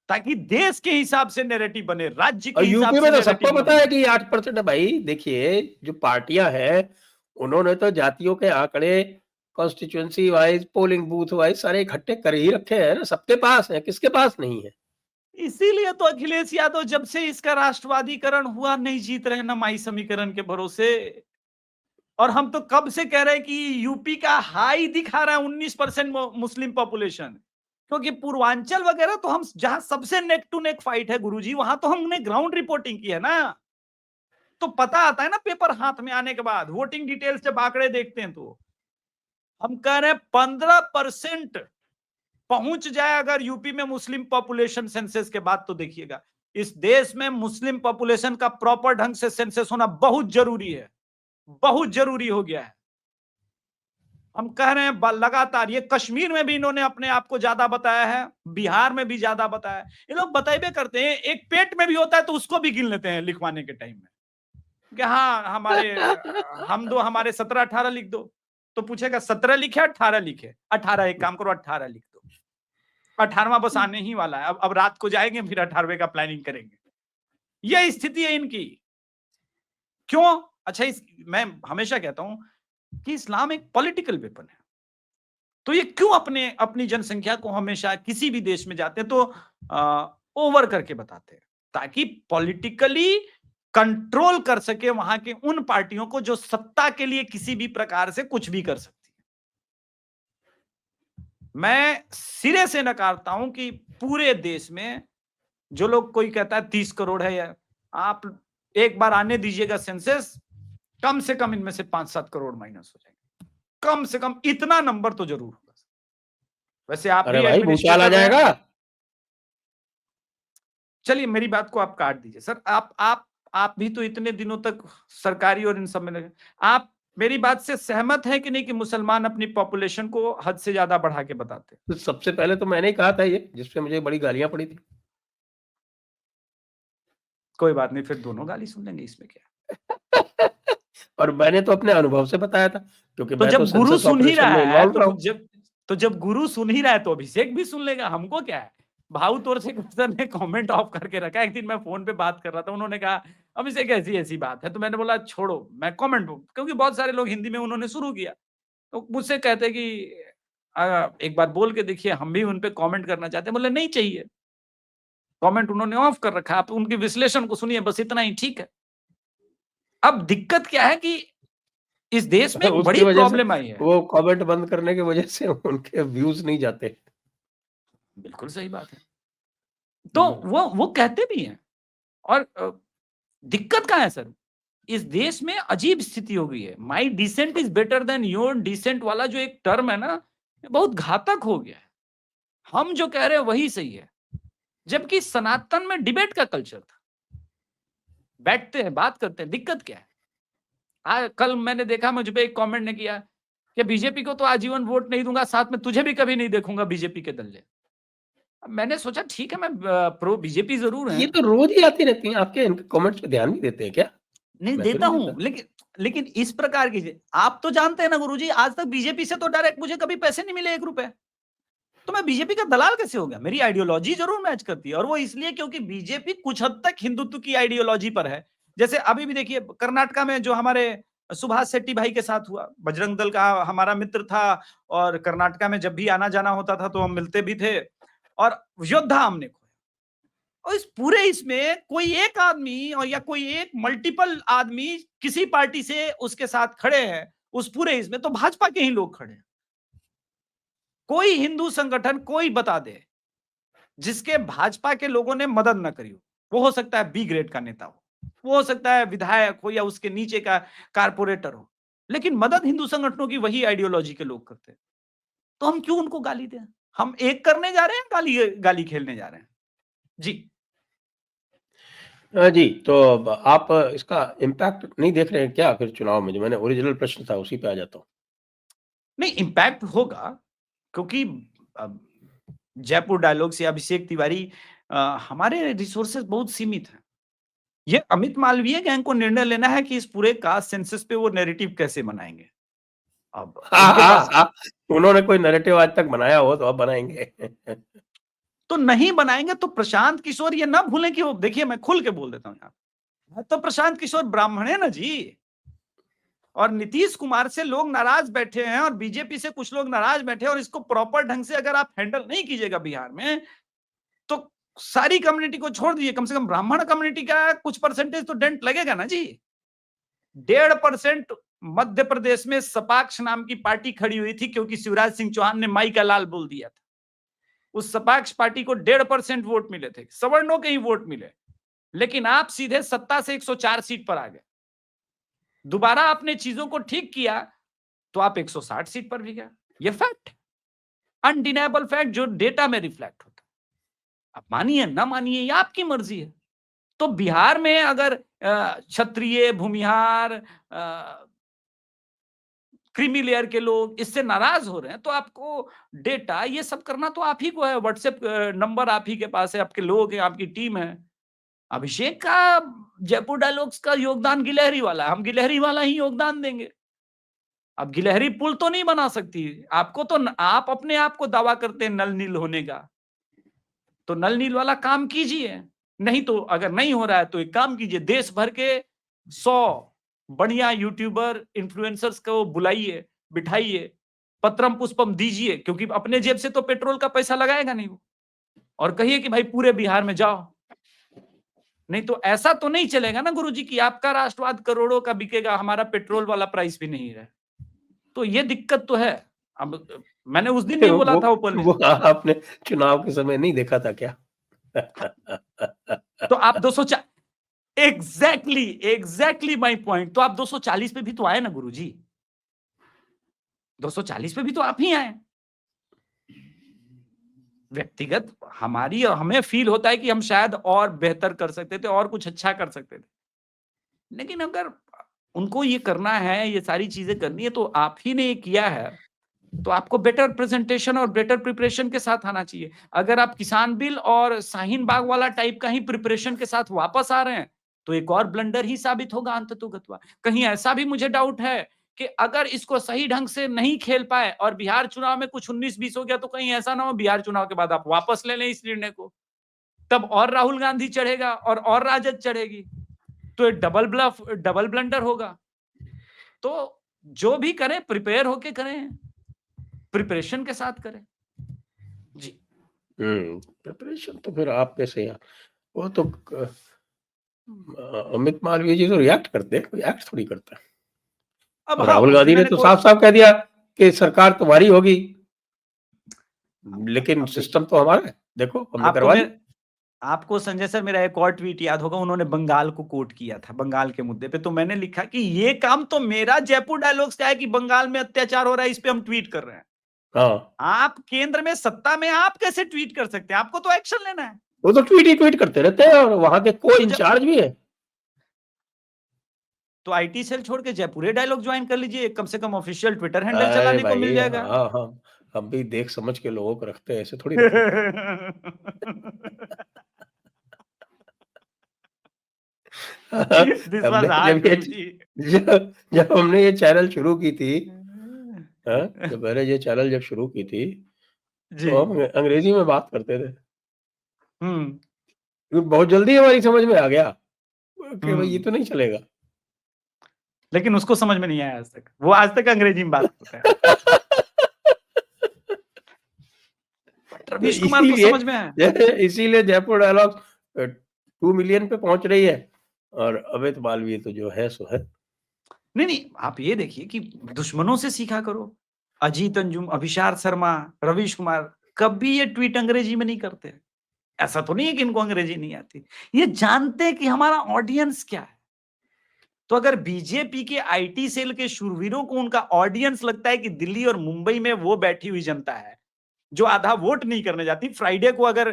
ताकि देश के हिसाब से नैरेटिव बने, राज्य के हिसाब से। यूपी में तो सबको पता है कि 8% है भाई। देखिए जो पार्टियां हैं उन्होंने तो जातियों के आंकड़े constituency wise, polling booth wise सारे इकट्ठे कर ही रखे हैं ना, सबके पास है, किसके पास नहीं है। इसीलिए तो अखिलेश यादव जब से इसका राष्ट्रवादीकरण हुआ नहीं जीत रहे ना माई समीकरण के भरोसे। और हम तो कब से कह रहे हैं कि यूपी का हाई दिखा रहा है 19% मुस्लिम पॉपुलेशन, क्योंकि पूर्वांचल वगैरह तो हम जहां सबसे नेक टू नेक फाइट है गुरुजी, वहां तो हमने ग्राउंड रिपोर्टिंग की है ना, तो पता आता है ना पेपर हाथ में आने के बाद, वोटिंग डिटेल्स जब आंकड़े देखते हैं तो। हम कह रहे हैं 15% पहुंच जाए अगर यूपी में मुस्लिम पॉपुलेशन सेंसस के बाद, तो देखिएगा इस देश में मुस्लिम पॉपुलेशन का प्रॉपर ढंग से सेंसस होना बहुत जरूरी है, बहुत जरूरी हो गया है। हम कह रहे हैं लगातार, ये कश्मीर में भी इन्होंने अपने आप को ज्यादा बताया है, बिहार में भी ज्यादा बताया है, ये लोग बताइबे करते हैं, एक पेट में भी होता है तो उसको भी गिन लेते हैं लिखवाने के टाइम में कि हाँ हमारे 17-18 लिख दो, तो पूछेगा 17 लिखे 18 लिखे, 18, एक काम करो 18 लिख दो, 18वां बस आने ही वाला है, अब रात को जाएंगे फिर 18वें का प्लानिंग करेंगे। यह स्थिति है इनकी। क्यों? अच्छा मैं हमेशा कहता हूं कि इस्लाम एक पॉलिटिकल वेपन है, तो ये क्यों अपनी जनसंख्या को हमेशा किसी भी देश में जाते हैं तो ओवर करके बताते हैं, ताकि पॉलिटिकली कंट्रोल कर सके वहां के उन पार्टियों को जो सत्ता के लिए किसी भी प्रकार से कुछ भी कर सकती है। मैं सिरे से नकारता हूं कि पूरे देश में जो लोग, कोई कहता है 30 करोड़ है, या आप एक बार आने दीजिएगा सेंसस, कम से कम इनमें से 5-7 करोड़ माइनस हो जाएंगे, कम से कम इतना नंबर तो जरूर होगा। वैसे आप भी भाई भूचाल आ जाएगा। चलिए मेरी बात को आप काट दीजिए सर, आप भी तो इतने दिनों तक सरकारी और इन सब में लगे, आप मेरी बात से सहमत हैं कि नहीं कि मुसलमान अपनी पॉपुलेशन को हद से ज्यादा बढ़ा के बताते हैं? तो सबसे पहले तो मैंने ही कहा था ये, जिसपे मुझे बड़ी गालियां पड़ी थी। कोई बात नहीं, फिर दोनों गाली सुन लेंगे, इसमें क्या। और मैंने तो अपने अनुभव से बताया था, क्योंकि तो मैं जब तो गुरु सुन ही रहा है तो जब गुरु सुन ही रहा है तो अभिषेक भी सुन लेगा, हमको क्या है। भाऊ तौर से सर ने कमेंट ऑफ करके रखा। एक दिन मैं फोन पे बात कर रहा था, उन्होंने कहा अभिषेक ऐसी बात है, तो मैंने बोला छोड़ो, मैं कमेंट, क्योंकि बहुत सारे लोग हिंदी में उन्होंने शुरू किया, तो मुझसे कहते कि एक बार बोल के देखिए, हम भी उन पे कमेंट करना चाहते हैं। बोले नहीं चाहिए, कमेंट उन्होंने ऑफ कर रखा, आप उनके विश्लेषण को सुनिए, बस इतना ही ठीक है। अब दिक्कत क्या है कि इस देश में एक बड़ी प्रॉब्लम आई है, वो कमेंट बंद करने की वजह से उनके व्यूज नहीं जाते। बिल्कुल सही बात है, तो वो कहते भी हैं। और दिक्कत कहाँ है सर, इस देश में अजीब स्थिति हो गई है, my descent is better than your descent वाला जो एक टर्म है ना, बहुत घातक हो गया है। हम जो कह रहे हैं वही सही है, जबकि सनातन में डिबेट का कल्चर था, बैठते हैं बात करते हैं, दिक्कत क्या है। कल मैंने देखा, मुझ पे एक कमेंट ने किया कि बीजेपी को तो आजीवन वोट नहीं दूंगा, साथ में तुझे भी कभी नहीं देखूंगा बीजेपी के दल्ले। मैंने सोचा ठीक है, मैं प्रो बीजेपी जरूर है। ये तो रोज ही आती रहती हैं, आपके इनके कमेंट्स पे ध्यान नहीं देते हैं क्या? नहीं देता हूं, लेकिन इस प्रकार की आप तो जानते हैं ना गुरुजी, आज तक बीजेपी से तो डायरेक्ट मुझे कभी पैसे नहीं मिले 1 रुपए। तो मैं बीजेपी का दलाल कैसे हो गया? मेरी आइडियोलॉजी जरूर मैच करती है, और वो इसलिए क्योंकि बीजेपी कुछ हद तक हिंदुत्व की आइडियोलॉजी पर है। जैसे अभी भी देखिए कर्नाटका में जो हमारे सुभाष शेट्टी भाई के साथ हुआ, बजरंग दल का हमारा मित्र था, और कर्नाटका में जब भी आना जाना होता था तो हम मिलते भी थे, और योद्धा हमने खोया। और इस पूरे इसमें कोई एक आदमी और या कोई एक मल्टीपल आदमी किसी पार्टी से उसके साथ खड़े हैं, उस पूरे इसमें तो भाजपा के ही लोग खड़े हैं। कोई हिंदू संगठन कोई बता दे जिसके भाजपा के लोगों ने मदद न करी हो, वो हो सकता है बी ग्रेड का नेता हो, वो हो सकता है विधायक हो या उसके नीचे का कारपोरेटर हो, लेकिन मदद हिंदू संगठनों की वही आइडियोलॉजी के लोग करते हैं। तो हम क्यों उनको गाली दें? हम एक करने जा रहे हैं, गाली गाली खेलने जा रहे हैं? जी। जी, तो अब आप इसका इम्पैक्ट नहीं देख रहे हैं क्या फिर चुनाव में? जो मैंने ओरिजिनल प्रश्न था उसी पे आ जाता हूँ। नहीं, इम्पैक्ट होगा, क्योंकि अब जयपुर डायलॉग से अभिषेक तिवारी, हमारे रिसोर्सेज बहुत सीमित हैं। ये अमित मालवीय गैंग को निर्णय लेना है कि इस पूरे कास्ट सेंसस पे वो नैरेटिव कैसे बनाएंगे। अब उनके पास उन्होंने कोई नैरेटिव आज तक बनाया हो तो अब बनाएंगे। तो नहीं बनाएंगे, तो प्रशांत किशोर ये ना भूलें कि वो, देखिए मैं खुल के बोल देता हूं यहाँ, तो प्रशांत किशोर ब्राह्मण है ना जी, और नीतीश कुमार से लोग नाराज बैठे हैं और बीजेपी से कुछ लोग नाराज बैठे हैं, और इसको प्रॉपर ढंग से अगर आप हैंडल नहीं कीजिएगा बिहार में, तो सारी कम्युनिटी को छोड़ दीजिए, कम से कम ब्राह्मण कम्युनिटी का कुछ परसेंटेज तो डेंट लगेगा ना जी। 1.5% मध्य प्रदेश में सपाक्ष नाम की पार्टी खड़ी हुई थी, क्योंकि शिवराज सिंह चौहान ने माई का लाल बोल दिया था। उस सपाक्ष पार्टी को 1.5% वोट मिले थे, सवर्णों के ही वोट मिले, लेकिन आप सीधे सत्ता से 104 सीट पर आ गए। दोबारा आपने चीजों को ठीक किया तो आप 160 सीट पर भी गए। ये फैक्ट, अनडिनाइबल फैक्ट, जो डेटा में रिफ्लेक्ट होता है। आप मानिए ना मानिए, ये आपकी मर्जी है। तो बिहार में अगर क्षत्रिय, भूमिहार, क्रीमी लेयर के लोग इससे नाराज हो रहे हैं, तो आपको डेटा ये सब करना तो आप ही को है। व्हाट्सएप नंबर आप ही के पास है, आपके लोग हैं, आपकी टीम है। अभिषेक का जयपुर डायलॉग्स का योगदान गिलहरी वाला है, हम गिलहरी वाला ही योगदान देंगे। अब गिलहरी पुल तो नहीं बना सकती, आपको तो आप अपने आप को दावा करते हैं नल नील होने का, तो नल नील वाला काम कीजिए। नहीं तो अगर नहीं हो रहा है तो एक काम कीजिए, देश भर के 100 बढ़िया यूट्यूबर इन्फ्लुएंसर्स को बुलाइए, बिठाइए, पत्रम पुष्पम दीजिए, क्योंकि अपने जेब से तो पेट्रोल का पैसा लगाएगा नहीं वो, और कहिए कि भाई पूरे बिहार में जाओ। नहीं तो ऐसा तो नहीं चलेगा ना गुरुजी कि आपका राष्ट्रवाद करोड़ों का बिकेगा, हमारा पेट्रोल वाला प्राइस भी नहीं है। तो ये दिक्कत तो है। अब मैंने उस दिन भी बोला था ऊपर में, वो आपने चुनाव के समय नहीं देखा था क्या? तो आप 204, एग्जैक्टली माय पॉइंट। तो आप 240 पे भी तो आए ना गुरुजी, 240 पे भी तो आप ही आए। व्यक्तिगत हमारी और हमें फील होता है कि हम शायद और बेहतर कर सकते थे और कुछ अच्छा कर सकते थे, लेकिन अगर उनको ये करना है, ये सारी चीजें करनी है, तो आप ही ने ये किया है, तो आपको बेटर प्रेजेंटेशन और बेटर प्रिपरेशन के साथ आना चाहिए। अगर आप किसान बिल और शाहीन बाग वाला टाइप का ही प्रिपरेशन के साथ वापस आ रहे हैं, तो एक और ब्लंडर ही साबित होगा अंततोगत्वा। कहीं ऐसा भी मुझे डाउट है कि अगर इसको सही ढंग से नहीं खेल पाए और बिहार चुनाव में कुछ 19-20 हो गया, तो कहीं ऐसा ना हो बिहार चुनाव के बाद आप वापस ले लें इस निर्णय को, तब और राहुल गांधी चढ़ेगा और राजद चढ़ेगी, तो डबल ब्लफ, डबल ब्लंडर होगा। तो जो भी करें प्रिपेयर होके करें, प्रिपरेशन के साथ करें जी। प्रिपरेशन तो फिर आप कैसे यार, वो तो अमित मालवीय जी तो रिएक्ट करते हैं, कोई एक्ट थोड़ी करता है। अब और हाँ, राहुल गांधी ने तो साफ साफ कह दिया कि सरकार तुम्हारी होगी, लेकिन सिस्टम तो हमारा है, देखो हमने करवा दिया। आपको संजय सर मेरा एक और ट्वीट याद होगा, उन्होंने बंगाल को कोट किया था, बंगाल के मुद्दे पे, तो मैंने लिखा कि ये काम तो मेरा जयपुर डायलॉग्स का है कि बंगाल में अत्याचार हो रहा है, इस पे हम ट्वीट कर रहे हैं। हाँ, आप केंद्र में सत्ता में आप कैसे ट्वीट कर सकते हैं? आपको तो एक्शन लेना है। वो तो ट्वीट ही ट्वीट करते रहते हैं, और वहां के को इंचार्ज भी है। तो आईटी सेल छोड़ के जयपुरे डायलॉग ज्वाइन कर लीजिए, कम से कम ऑफिशियल ट्विटर हैंडल अरे चलाने को मिल भाई, जाएगा। हाँ हम भी देख समझ के लोगों को रखते हैं, ऐसे थोड़ी रखते This was hard, गुरुजी। जब हमने ये चैनल शुरू की थी, जब मैंने ये चैनल जब शुरू की थी, जी। तो हम अंग्रेजी में बात करते थे। बहुत जल्दी हमारी समझ में आ गया कि भाई ये तो नहीं चलेगा। लेकिन उसको समझ में नहीं आया आज तक। वो आज तक अंग्रेजी में बात करता है। तो रवीश कुमार को समझ में आया। इसीलिए जयपुर डायलॉग 2 मिलियन पे पहुंच रही है और अमित मालवीय तो जो है सो है। नहीं, आप ये देखिए कि दुश्मनों से सीखा करो। अजीत अंजुम, अभिषार शर्मा, रवीश कुमार कभी ये ट्वीट अंग्रेजी में नहीं करते। ऐसा तो नहीं है कि इनको अंग्रेजी नहीं आती। ये जानते हैं कि हमारा ऑडियंस क्या है। तो अगर बीजेपी के आईटी सेल के शूरवीरों को उनका ऑडियंस लगता है कि दिल्ली और मुंबई में वो बैठी हुई जनता है जो आधा वोट नहीं करने जाती, फ्राइडे को अगर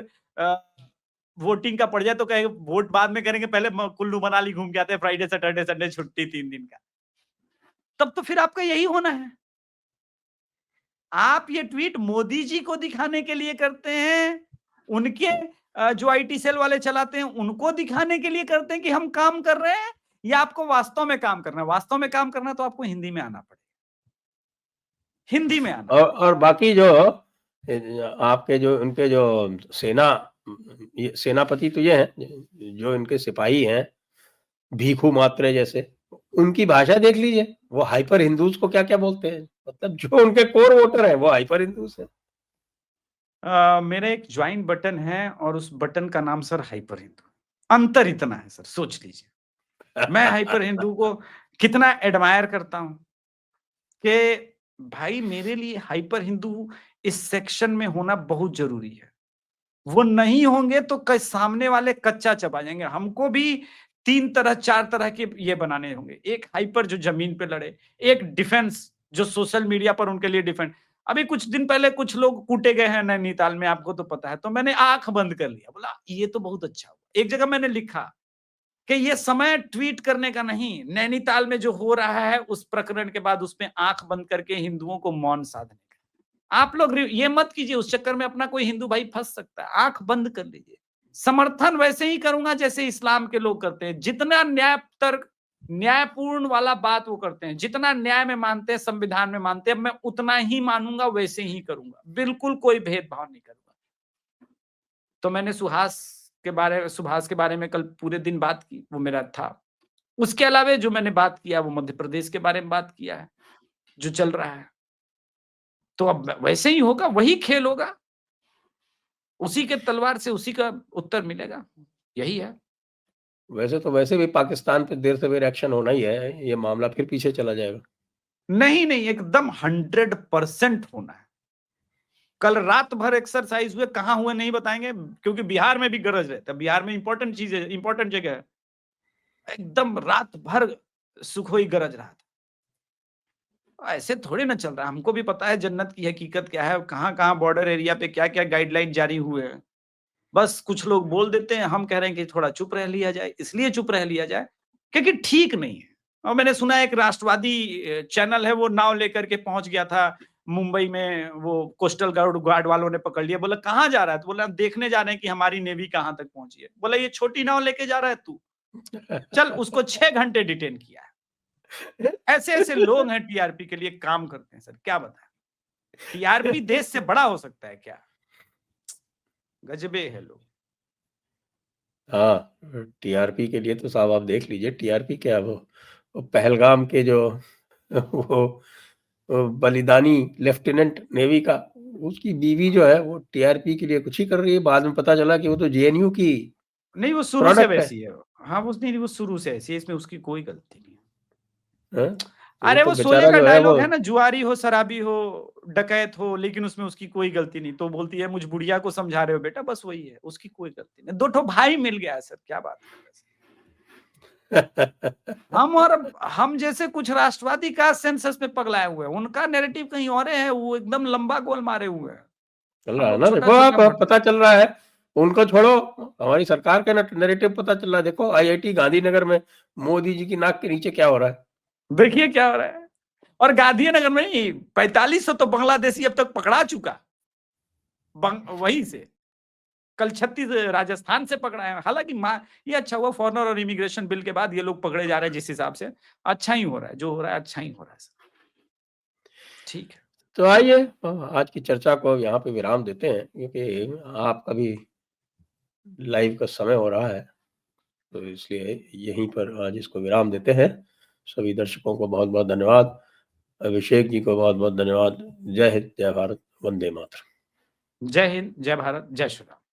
वोटिंग का पड़ जाए तो कहेंगे वोट बाद में करेंगे, पहले कुल्लू मनाली घूम के आते हैं, फ्राइडे सैटरडे संडे छुट्टी 3 दिन का। तब तो फिर आपका यही होना है। आप ये ट्वीट मोदी जी को दिखाने के लिए करते हैं, उनके जो आईटी सेल वाले चलाते हैं उनको दिखाने के लिए करते हैं कि हम काम कर रहे हैं, या आपको वास्तव में काम करना है? वास्तव में काम करना है तो आपको हिंदी में आना पड़ेगा। हिंदी में आना। और बाकी जो आपके जो उनके जो सेनापति तो ये हैं जो इनके सिपाही हैं भीखू मात्रे जैसे, उनकी भाषा देख लीजिए। वो हाइपर हिंदूज को क्या क्या बोलते हैं। मतलब जो उनके कोर वोटर है वो हाइपर हिंदूज है। मेरा एक ज्वाइन बटन है और उस बटन का नाम सर हाइपर हिंदू। अंतर इतना है सर, सोच लीजिए। मैं हाइपर हिंदू को कितना एडमायर करता हूं कि भाई मेरे लिए हाइपर हिंदू इस सेक्शन में होना बहुत जरूरी है। वो नहीं होंगे तो सामने वाले कच्चा चबा जाएंगे। हमको भी 3 तरह 4 तरह के ये बनाने होंगे। एक हाइपर जो जमीन पे लड़े, एक डिफेंस जो सोशल मीडिया पर उनके लिए डिफेंस। अभी कुछ दिन पहले कुछ लोग कूटे गए हैं नैनीताल में, आपको तो पता है। तो मैंने आंख बंद कर लिया, बोला ये तो बहुत अच्छा हुआ। एक जगह मैंने लिखा कि ये समय ट्वीट करने का नहीं, नैनीताल में जो हो रहा है उस प्रकरण के बाद उसमें आंख बंद करके हिंदुओं को मौन साधने का। आप लोग ये मत कीजिए, उस चक्कर में अपना कोई हिंदू भाई फंस सकता है। आंख बंद कर लीजिए। समर्थन वैसे ही करूंगा जैसे इस्लाम के लोग करते हैं। जितना न्याय तर्क न्यायपूर्ण वाला बात वो करते हैं, जितना न्याय में मानते हैं, संविधान में मानते हैं, मैं उतना ही मानूंगा, वैसे ही करूंगा। बिल्कुल कोई भेदभाव नहीं करूंगा। तो मैंने सुभाष के बारे में कल पूरे दिन बात की, वो मेरा था। उसके अलावा जो मैंने बात किया वो मध्य प्रदेश के बारे में बात किया है जो चल रहा है। तो अब वैसे ही होगा, वही खेल होगा, उसी के तलवार से उसी का उत्तर मिलेगा। यही है। वैसे भी पाकिस्तान पे देर सवेर एक्शन होना ही है। ये मामला फिर पीछे चला जाएगा। नहीं, एकदम 100% होना है। कल रात भर एक्सरसाइज हुए, कहां हुए नहीं बताएंगे क्योंकि बिहार में भी गरज रहता है। बिहार में इंपॉर्टेंट चीज है, इंपॉर्टेंट जगह है। एकदम रात भर सुखोई गरज रहा था। ऐसे थोड़ी ना चल रहा है। हमको भी पता है जन्नत की हकीकत क्या है, कहां कहां बॉर्डर एरिया पे क्या क्या गाइडलाइन जारी हुए हैं। बस कुछ लोग बोल देते हैं, हम कह रहे हैं कि थोड़ा चुप रह लिया जाए। इसलिए चुप रह लिया जाए क्योंकि ठीक नहीं है। और मैंने सुना एक राष्ट्रवादी चैनल है, वो नाव लेकर के पहुंच गया था मुंबई में, वो कोस्टल गार्ड वालों ने पकड़ लिया। बोला कहां जा रहा है? तो बोला देखने जा रहे हैं कि हमारी नेवी कहां तक पहुंची है। बोला ये छोटी नाव लेके जा रहा है तू, चल। उसको 6 घंटे डिटेन किया है। ऐसे ऐसे लोग हैं टीआरपी के लिए काम करते हैं सर, क्या बताएं। टीआरपी देश से बड़ा हो सकता है क्या? गजबे है लोग। हाँ, टीआरपी के लिए तो साहब आप देख लीजिए। टीआरपी क्या, वो पहलगाम के जो वो बलिदानी लेफ्टिनेंट नेवी का, उसकी बीवी जो है वो टीआरपी के लिए कुछ ही कर रही है। बाद में पता चला कि वो तो जेएनयू की नहीं, वो शुरू से प्रोडक्ट है। वैसी है। हाँ, वो शुरू से ऐसी है, इसमें उसकी कोई गलती नहीं है। हाँ? अरे तो वो शोले बेचारा का जो है वो डायलॉग है ना, जुआरी हो, शराबी हो, डकैत हो, लेकिन उसमें उसकी कोई गलती नहीं। तो बोलती है मुझ बुढ़िया को समझा रहे हो बेटा, बस वही है, उसकी कोई गलती नहीं। 2 ठो भाई मिल गया है सर, क्या बात है। हम जैसे कुछ राष्ट्रवादी का सेंसस में पगलाए हुए हैं, उनका नैरेटिव कहीं और है। वो एकदम लंबा गोल मारे हुए हैं। चल हम रहा है लोग ना, छोटा देखो आप छोटा पता चल रहा है। उनको छोड़ो, हमारी सरकार का नैरेटिव पता चल रहा है। देखो आईआईटी गांधीनगर में मोदी जी की नाक के नीचे क्या हो रहा है। देखिए क्या हो रहा है। और गांधीनगर में ही 4500 तो बांग्लादेशी अब तक पकड़ा चुका, वहीं से। कल 36 राजस्थान से पकड़ा है। हालांकि ये अच्छा हुआ, फॉरेनर और इमिग्रेशन बिल के बाद ये लोग पकड़े जा रहे हैं। जिस हिसाब से अच्छा ही हो रहा है, जो हो रहा है अच्छा ही हो रहा है। ठीक है। तो आइए आज की चर्चा को यहाँ पे विराम देते हैं, क्योंकि आपका भी लाइव का समय हो रहा है, तो इसलिए यहीं पर आज इसको विराम देते हैं। सभी दर्शकों को बहुत-बहुत धन्यवाद। अभिषेक जी को बहुत-बहुत धन्यवाद। जय हिंद, जय भारत, वंदे मातरम। जय हिंद, जय भारत, जय श्री राम।